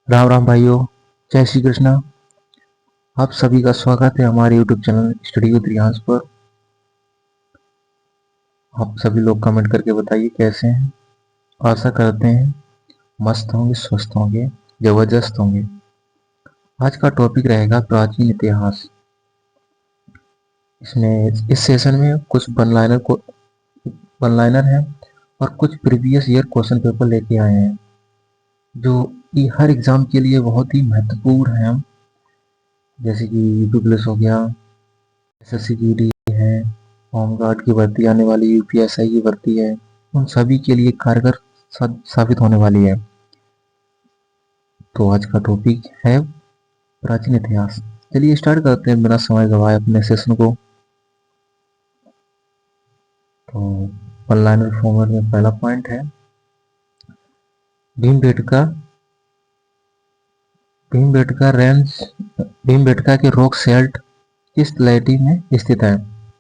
राम राम भाइयों। जय श्री कृष्णा। आप सभी का स्वागत है हमारे YouTube channel study with Riyansh पर। आप सभी लोग कमेंट करके बताइए कैसे हैं। आशा करते हैं मस्त होंगे, स्वस्थ होंगे, जबरदस्त होंगे। आज का टॉपिक रहेगा प्राचीन इतिहास। इसमें इस सेशन में कुछ वन लाइनर हैं और कुछ प्रीवियस ईयर क्वेश्चन पेपर लेके आए हैं जो कि हर एग्जाम के लिए बहुत ही महत्वपूर्ण हैं। जैसे कि यूपी पुलिस हो गया, एसएससी जीडी है, होमगार्ड की भर्ती आने वाली, यूपीएसआई की भर्ती है, उन सभी के लिए कारगर साबित होने वाली है। तो आज का टॉपिक है प्राचीन इतिहास। चलिए स्टार्ट करते हैं बिना समय गवाए अपने सेशन को। तो वन लाइनर फॉर्मेट में पहला पॉइंट है भीमबेटका के रॉक सेल्ट किस तलहटी में स्थित है?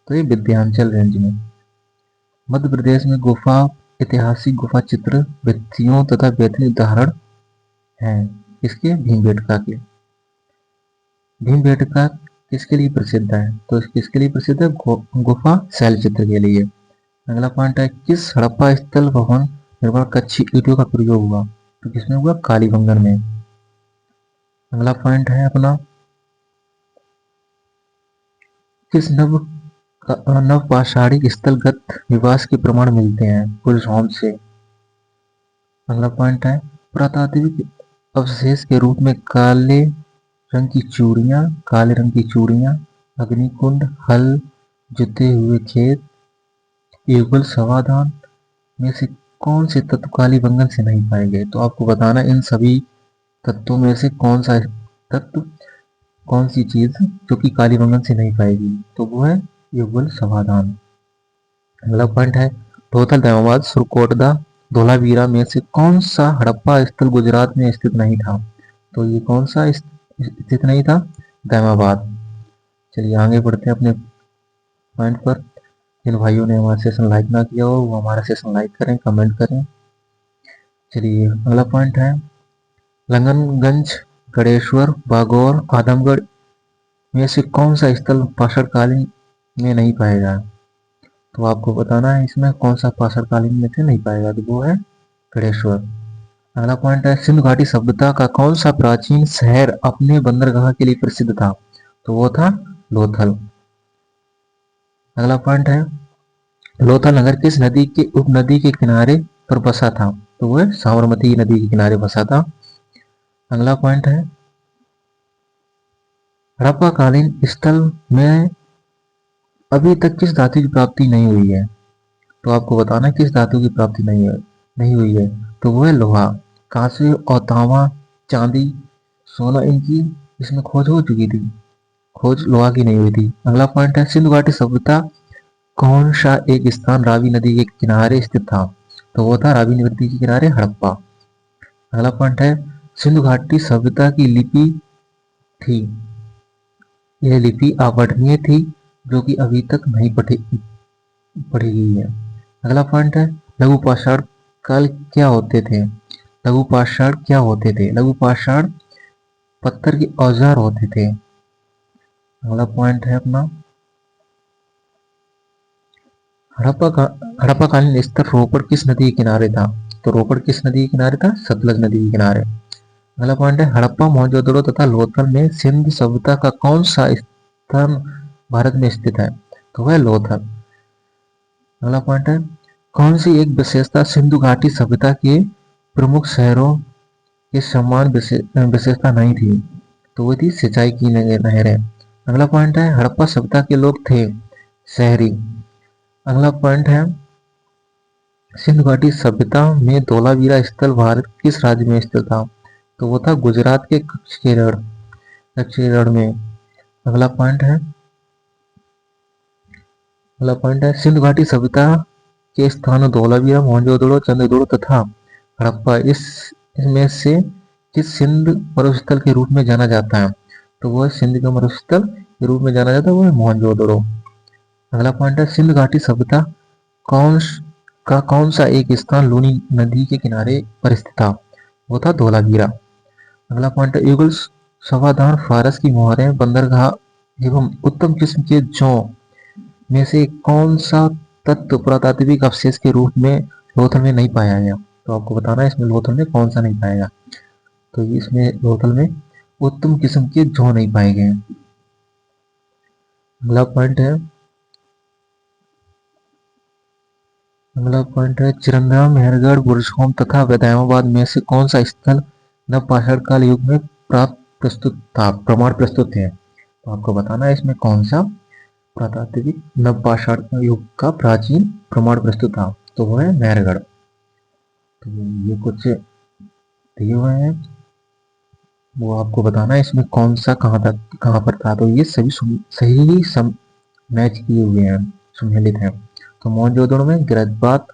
तो ये विंध्याचल रेंज में। मध्य प्रदेश में गुफा ऐतिहासिक गुफा चित्र भित्तियों तथा बेहतरीन उदाहरण हैं इसके भीमबेटका के। भीमबेटका किसके लिए प्रसिद्ध है? तो किसके लिए प्रसिद्ध है? गुफा शैल चित्र के लिए। अगला पॉइंट है किस हड़प्पा स्थल भवन निर्माण कच्ची ईंटों का प्रयोग हुआ? तो किसमें हुआ? कालीबंगन में। अगला पॉइंट है अपना किस नवपाषाणिक स्थलगत निवास के प्रमाण मिलते हैं पुरुषों से? अगला पॉइंट है पुरातात्विक अवशेष के रूप में काले रंग की चूड़ियां, अग्निकुंड, हल, जुते हुए खेत, युगल समाधान में से कौन से तत्व कालीबंगन से नहीं पाए गए? तो आपको बताना इन सभी तत्वों में से कौन सा तत्व, कौन सी चीज जो कि कालीबंगन से नहीं पाएगी? तो वो है युगल समाधान। अगला पॉइंट है लोथल, दमाबाद, सुरकोटदा, धोलावीरा में से कौन सा हड़प्पा स्थल गुजरात में स्थित नहीं था? तो ये कौन सा स्थित नहीं था? दमाबाद। चलिए आगे बढ़ते हैं अपने पॉइंट पर। जिन भाइयों ने हमारा सेशन लाइक ना किया हो वो हमारा सेशन लाइक करें, कमेंट करें। चलिए अगला पॉइंट है लंगनगंज, गणेश्वर, बागौर, आदमगढ़ में से कौन सा स्थल पाषाणकालीन में नहीं पाएगा? तो आपको बताना है इसमें कौन सा पाषाणकालीन में से नहीं पाएगा। तो वो है गणेश्वर। अगला पॉइंट है सिंधु घाटी सभ्यता का कौन सा प्राचीन शहर अपने बंदरगाह के लिए प्रसिद्ध था? तो वो था लोथल। अगला पॉइंट है लोथल नगर किस नदी के उपनदी के किनारे पर बसा था? तो वो है साबरमती नदी के किनारे बसा था। अगला पॉइंट है हड़प्पाकालीन स्थल में अभी तक किस धातु की प्राप्ति नहीं हुई है? तो आपको बताना है किस धातु की प्राप्ति नहीं हुई है। तो वो है लोहा। कांसे और तांबा, चांदी, सोना इनकी इसमें खोज हो चुकी थी, खोज लोहा की नहीं हुई थी। अगला पॉइंट है सिंधु घाटी सभ्यता कौन सा एक स्थान रावी नदी के किनारे स्थित था? तो वो था रावी नदी के किनारे हड़प्पा। अगला पॉइंट है सिंधु घाटी सभ्यता की लिपि थी, यह लिपि अपठनीय थी जो कि अभी तक नहीं पढ़ी गई है। अगला पॉइंट है लघु पाषाण काल क्या होते थे? लघु पाषाण क्या होते थे? लघु पाषाण पत्थर के औजार होते थे। अगला पॉइंट है अपना हड़प्पाकालीन स्तर रोपड़ किस नदी के किनारे था? तो रोपड़ किस नदी के किनारे था? सतलज नदी के किनारे। अगला पॉइंट है हड़प्पा, मोहनजोदड़ो तथा लोथल में सिंधु सभ्यता का कौन सा स्थान भारत में स्थित है? तो वह लोथल। अगला पॉइंट है कौन सी एक विशेषता सिंधु घाटी सभ्यता के प्रमुख शहरों के समान विशेषता नहीं थी? तो वो थी सिंचाई की नहरें। अगला पॉइंट है हड़प्पा सभ्यता के लोग थे शहरी। अगला पॉइंट है सिंधु घाटी सभ्यता में धोलावीरा स्थल भारत किस राज्य में स्थित था? तो वो था गुजरात के कच्छ में। अगला पॉइंट है सिंधु घाटी सभ्यता के स्थानों धोलावीरा, मोहनजोदड़ो, चंद्रदुर्ग तथा हड़प्पा इसमें से किस सिंध मरुस्थल के रूप में जाना जाता है? तो वह सिंध का मरुस्थल के रूप में जाना जाता है, वो है मोहनजोदड़ो। अगला पॉइंट है सिंधु घाटी सभ्यता कौन सा एक स्थान लूनी नदी के किनारे पर स्थित था? वो था धोलावीरा। अगला पॉइंट है युगल सावधान फारस की मोहरें बंदरगाह एवं उत्तम किस्म के जौ में से कौन सा तत्व पुरातात्विक अवशेष के रूप में लोथल में नहीं पाया गया। तो आपको बताना है इसमें लोथल में कौन सा नहीं पाया गया। तो इसमें लोथल में उत्तम किस्म के जौ नहीं पाए गए। अगला पॉइंट है चिरंदा मेहरगढ़ बुरशोम तथा वैदायमाबाद में से कौन सा स्थल नवपाषाण काल युग में प्राप्त प्रस्तुत था प्रमाण प्रस्तुत है। तो आपको बताना है इसमें कौन सा पुरातात्विक नवपाषाण युग का प्राचीन प्रमाण प्रस्तुत था। तो वो है मेहरगढ़। तो ये कुछ दिए हुए हैं, वो आपको बताना है इसमें कौन सा कहाँ पर था। तो ये सभी सही मैच किए हुए हैं, सम्मिलित हैं। तो मोहनजोदड़ो में गिरजबात,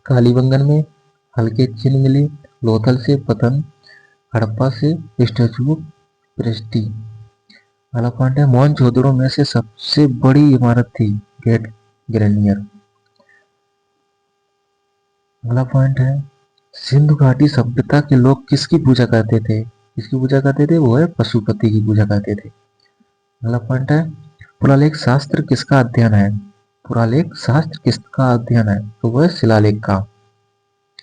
कालीबंगन में हल्के चिन्ह मिले, लोथल से पतन, हड़प्पा से स्टैचू ऑफ प्रेस्टी। अगला पॉइंट है मोहनजोदड़ो में से सबसे बड़ी इमारत थी गेट ग्रेनियर। अगला पॉइंट है सिंधु घाटी सभ्यता के लोग किसकी पूजा करते थे। किसकी पूजा करते थे, वो है पशुपति की पूजा करते थे। अगला पॉइंट है पुरालेख शास्त्र किसका अध्ययन है। पुरालेख शास्त्र किसका अध्ययन है, तो वो है शिलालेख का।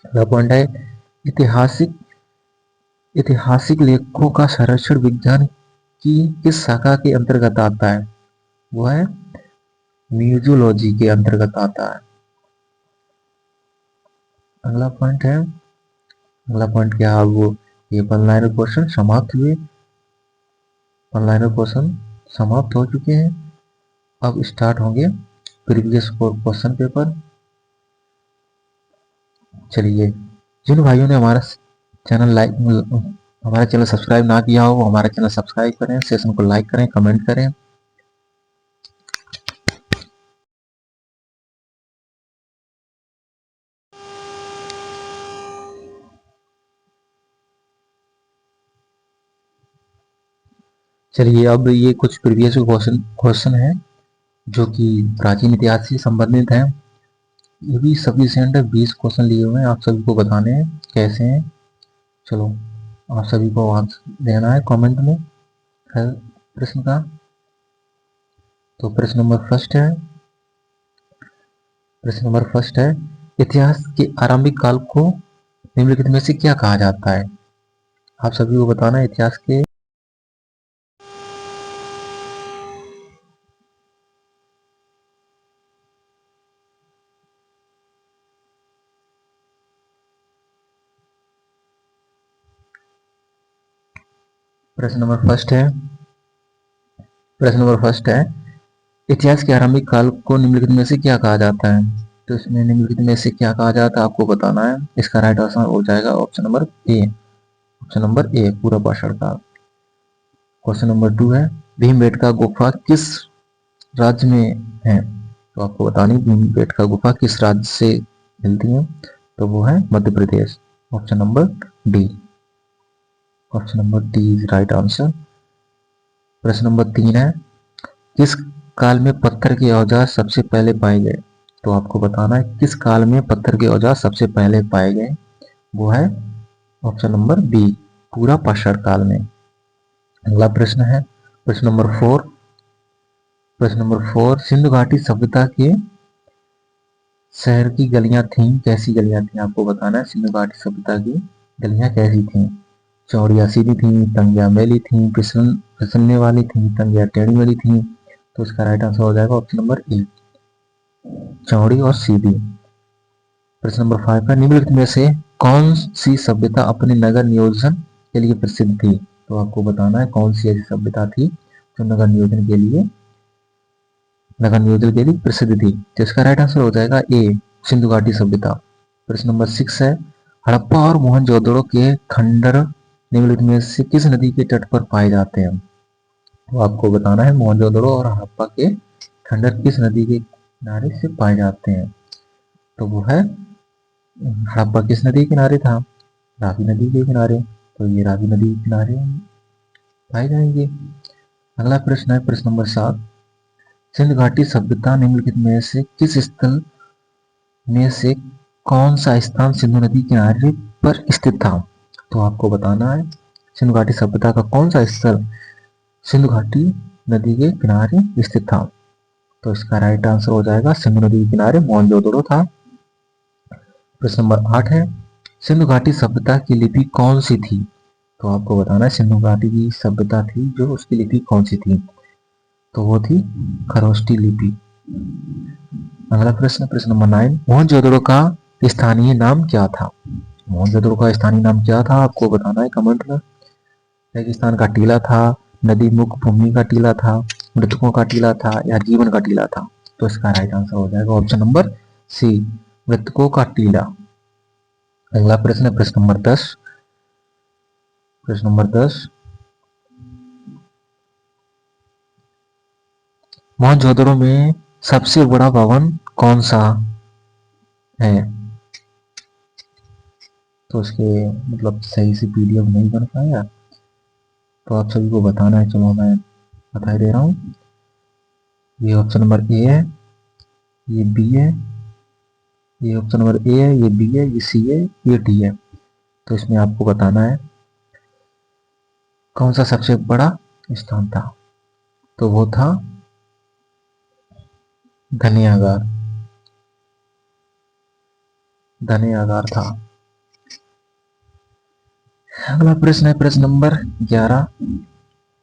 अगला पॉइंट है ऐतिहासिक ऐतिहासिक लेखों का संरक्षण विज्ञान की किस शाखा के अंतर्गत आता है, वो है म्यूजियोलॉजी के अंतर्गत आता है। अगला पॉइंट क्या है वो, ये वन लाइनर क्वेश्चन समाप्त हुए। वन लाइनर क्वेश्चन समाप्त हो चुके हैं। अब स्टार्ट होंगे प्रीवियस क्वेश्चन पेपर। चलिए, जिन भाइयों ने हमारा चैनल सब्सक्राइब ना किया हो वो हमारा चैनल सब्सक्राइब करें, सेशन को लाइक करें, कमेंट करें। चलिए, अब ये कुछ प्रीवियस क्वेश्चन है जो कि प्राचीन इतिहास से संबंधित है। ये भी सफिशिएंट है, 20 क्वेश्चन लिए हुए हैं, आप सभी को बताने हैं कैसे हैं। चलो, आप सभी को आंसर देना है कमेंट में हर प्रश्न का। तो प्रश्न नंबर फर्स्ट है इतिहास के आरंभिक काल को निम्नलिखित में से क्या कहा जाता है। आप सभी को बताना है इतिहास के प्रश्न नंबर फर्स्ट है इतिहास के आरंभिक काल को निम्नलिखित में से क्या कहा जाता है। तो इसमें निम्नलिखित में से क्या कहा जाता है आपको बताना है। इसका राइट आंसर हो जाएगा ऑप्शन नंबर ए पूरा पाषाण काल। क्वेश्चन नंबर 2 है भीमबेटका गुफा किस राज्य में है। तो आपको बतानी भीमबेटका गुफा किस राज्य से मिलती है, तो वो है Madhya Pradesh. Option number D is right answer. प्रश्न नंबर 3 है किस काल में पत्थर के औजार सबसे पहले पाए गए। तो आपको बताना है किस काल में पत्थर के औजार सबसे पहले पाए गए, वो है ऑप्शन नंबर बी पूरा पाषाण काल में। अगला प्रश्न है प्रश्न नंबर 4 सिंधु घाटी सभ्यता के शहर की गलियां थीं, कैसी गलियां थीं आपको बताना है। सिंधु घाटी सभ्यता की गलियां कैसी थीं, चौड़िया सीधी थी, तंगिया मेली थी, फिसलने वाली थी, तंगिया टेढ़ी मेढ़ी थी। तो इसका राइट आंसर हो जाएगा ऑप्शन नंबर ए चौड़ी और सीधी। प्रश्न नंबर 5 है निम्नलिखित में से कौन सी सभ्यता अपने नगर नियोजन के लिए प्रसिद्ध थी। तो आपको बताना है कौन सी ऐसी सभ्यता थी जो नगर नियोजन के लिए प्रसिद्ध थी। तो इसका राइट आंसर हो जाएगा ए सिंधु घाटी सभ्यता। प्रश्न नंबर 6 है हड़प्पा और मोहनजोदड़ो के खंडर निम्नलिखित में से किस नदी के तट पर पाए जाते हैं। तो आपको बताना है मोहनजोदड़ो और हड़प्पा के खंडर किस नदी के किनारे से पाए जाते हैं। तो वो है हड़प्पा किस नदी के किनारे था, रावी नदी के किनारे। तो ये रावी नदी के किनारे पाए जाएंगे। अगला प्रश्न है प्रश्न नंबर 7 सिंधु घाटी सभ्यता निम्नलिखित में से किस स्थल में से कौन सा स्थान सिंधु नदी किनारे पर स्थित था। तो आपको बताना है सिंधु घाटी सभ्यता का कौन सा स्थल सिंधु घाटी नदी के किनारे स्थित था? तो इसका राइट आंसर हो जाएगा सिंधु नदी के किनारे मोहनजोदड़ो था। प्रश्न नंबर 8 है, सिंधु घाटी सभ्यता की लिपि कौन सी थी? तो आपको बताना है सिंधु घाटी की सभ्यता थी जो उसकी लिपि कौन सी थी? तो वो थी खरोष्टी लिपि। अगला प्रश्न, प्रश्न नंबर 9, मोहनजोदड़ो का स्थानीय नाम क्या था? मोहनजोदड़ो का स्थानीय नाम क्या था आपको बताना है कमेंट में। रेगिस्तान का टीला था, नदी मुख भूमि का टीला था, मृतकों का टीला था या जीवन का टीला था? तो इसका राइट आंसर हो जाएगा ऑप्शन नंबर सी, मृतकों का टीला। अगला प्रश्न है प्रश्न नंबर 10। प्रश्न नंबर 10, मोहनजोदड़ो में सबसे बड़ा भवन कौन सा है? तो इसके मतलब सही से पीडीएफ नहीं बन पाया तो आप सभी को बताना है, चलो मैं बता दे रहा हूँ। ये ऑप्शन नंबर ए है, ये बी है, ये ऑप्शन नंबर ए है, ये बी है, ये सी है, ये डी है। तो इसमें आपको बताना है कौन सा सबसे बड़ा स्थान था। तो वो था धनियागार, धनियागार था। अगला प्रश्न है प्रश्न नंबर 11,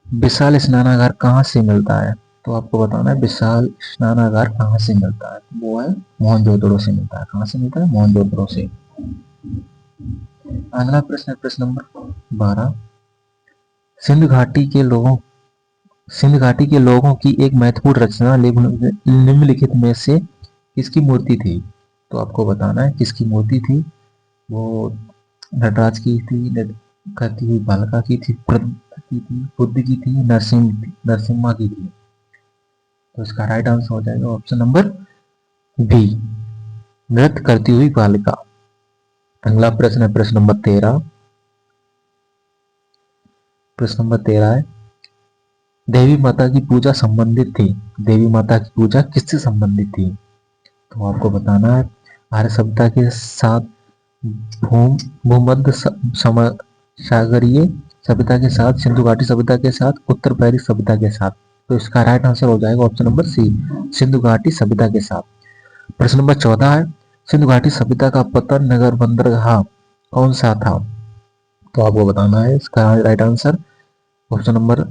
विशाल स्नानागार कहाँ से मिलता है? तो आपको बताना है विशाल स्नानागार कहाँ से मिलता है। वो है मोहनजोदड़ो से मिलता है। कहाँ से मिलता है? मोहनजोदड़ो से। अगला प्रश्न है प्रश्न नंबर 12, सिंधु घाटी के लोगों सिंध घाटी के लोगों की एक महत्वपूर्ण रचना निम्नलिखित में से किसकी मूर्ति थी? तो आपको बताना है किसकी मूर्ति थी। वो नटराज की थी, करती हुई बालिका की थी, बुद्ध की थी, नरसिम्हा की थी? तो इसका राइट आंसर हो जाएगा ऑप्शन नंबर बी, नृत्य करती हुई बालिका। अगला प्रश्न है प्रश्न नंबर 13। प्रश्न नंबर 13 है, देवी माता की पूजा संबंधित थी। देवी माता की पूजा किससे संबंधित थी? तो आपको बताना है आर्य सभ्यता के साथ, भूमध्य सागरीय सभ्यता के साथ, सिंधु घाटी सभ्यता के साथ, उत्तर पैरी सभ्यता के साथ? तो इसका राइट आंसर हो जाएगा ऑप्शन नंबर सी, सिंधु घाटी सभ्यता के साथ। प्रश्न नंबर 14 है, सिंधु घाटी सभ्यता का पतन नगर बंदरगाह कौन सा था? तो आपको बताना है इसका right answer option number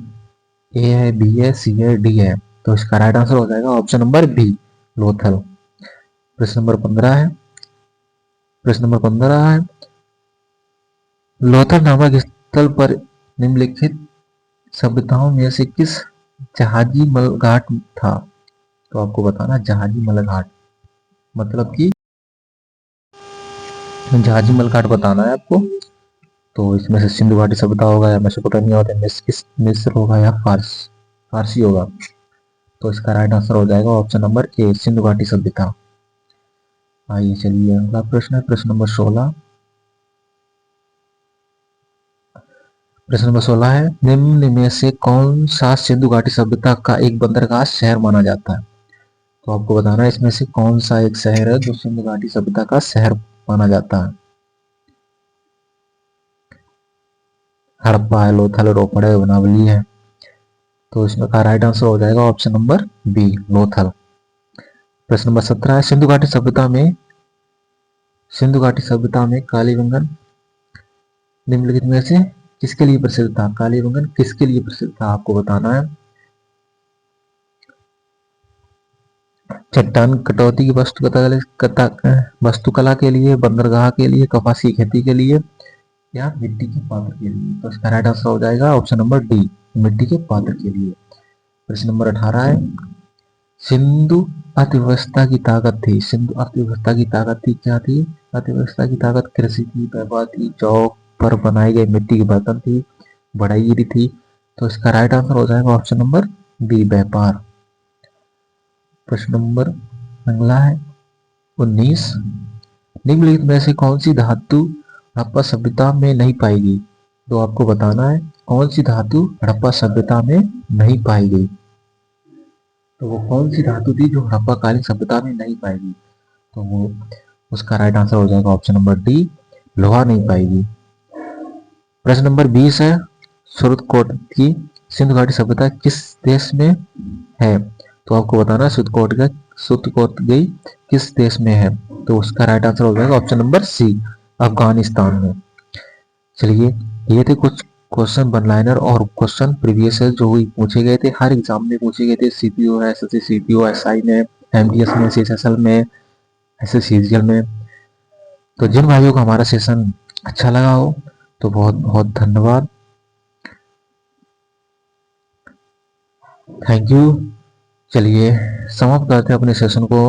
A है, बी है, सी है, डी है? तो इसका राइट आंसर हो जाएगा ऑप्शन नंबर बी, लोथल। प्रश्न नंबर 15 है, प्रश्न नंबर 15 है, लोथल नामक स्थल पर निम्नलिखित सभ्यताओं में से किस जहाजी मलघाट था? तो आपको बताना जहाजी मलघाट मतलब कि जहाजी मलघाट बताना है आपको। तो इसमें से सिंधु घाटी सभ्यता होगा या मेसोपोटामिया होगा, मिस्र होगा या फारसी होगा? तो इसका राइट आंसर हो जाएगा ऑप्शन नंबर ए, सिंधु घाटी सभ्यता। आइए चलिए अगला प्रश्न है प्रश्न नंबर 16। प्रश्न नंबर 16 है, निम्न में से कौन सा सिंधु घाटी सभ्यता का एक बंदरगाह शहर माना जाता है? तो आपको बताना है इसमें से कौन सा एक शहर है जो सिंधु घाटी सभ्यता का शहर माना जाता है। हड़प्पा है, लोथल, रोपड़ है, वनावली है? तो इसमें का राइट आंसर हो जाएगा ऑप्शन नंबर बी, लोथल। प्रश्न नंबर 17 है, सिंधु घाटी सभ्यता में कालीबंगन निम्नलिखित में से किसके लिए प्रसिद्ध था? कालीबंगन किसके लिए प्रसिद्ध था आपको बताना है। चट्टान कटौती की वस्तुकला के लिए, बंदरगाह के लिए, कपास की खेती के लिए या मिट्टी के पात्र के लिए? तो इसका राइट आंसर हो जाएगा ऑप्शन नंबर डी, मिट्टी के पात्र के लिए। प्रश्न नंबर 18 है, सिंधु अर्थव्यवस्था की ताकत थी। सिंधु अर्थव्यवस्था की ताकत थी क्या थी? अर्थव्यवस्था की ताकत कृषि थी, व्यापार थी, चौक पर बनाए गए मिट्टी के बर्तन थी, बढ़ईगिरी थी? तो इसका राइट आंसर हो जाएगा ऑप्शन नंबर बी, व्यापार। प्रश्न नंबर अगला है 19, निम्नलिखित में से कौन सी धातु हड़प्पा सभ्यता में नहीं पाई गई? तो आपको बताना है कौन सी धातु हड़प्पा सभ्यता में नहीं पाई गई। तो वो कौन सी धातु थी जो हड़प्पा कालीन सभ्यता में नहीं पाई गई? तो वो उसका राइट आंसर हो जाएगा ऑप्शन नंबर डी, लोहा नहीं पाएगी। प्रश्न नंबर 20 है, सुरतकोट की सिंधु घाटी सभ्यता किस देश में है? तो आपको बताना है सुरतकोट गई किस देश में है? तो उसका राइट आंसर हो जाएगा ऑप्शन नंबर सी, अफगानिस्तान में। चलिए, ये थे कुछ क्वेश्चन वन लाइनर और क्वेश्चन प्रीवियस जो पूछे गए थे, हर एग्जाम में पूछे गए थे। सीपीओ है, एसएससी सीपीओ, एसआई में, एमडीएस में, सीएसएसएल में, एसएससीजीएल में। तो जिन भाइयों को हमारा सेशन अच्छा लगा हो तो बहुत बहुत धन्यवाद, थैंक यू। चलिए समाप्त करते हैं अपने सेशन को।